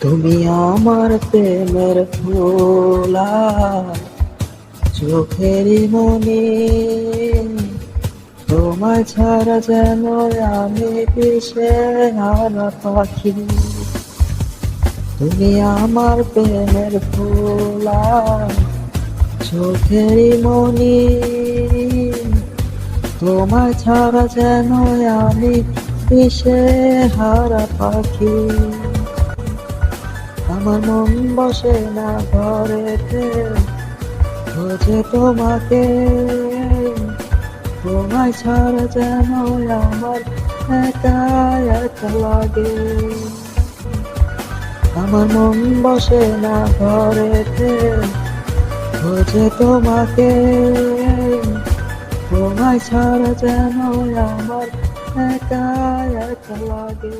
তুমি আমার প্রেমের ফুলা চোখেরই মনি, তোমায় ছাড়া যেন আমি দিশে হারা পাখি। তুমি আমার প্রেমের ফুলা চোখেরই মনি, তোমায় ছাড়া যেন আমি দিশে হারা পাখি। আমার মন বসে না ঘরেতে, খোঁজে তোমাকে, তোমায় ছাড়া যেন আমার একা একা লাগে। আমার মন বসে না ঘরেতে, খোঁজে তোমাকে, তোমায় ছাড়া যেন আমার একা একা লাগে।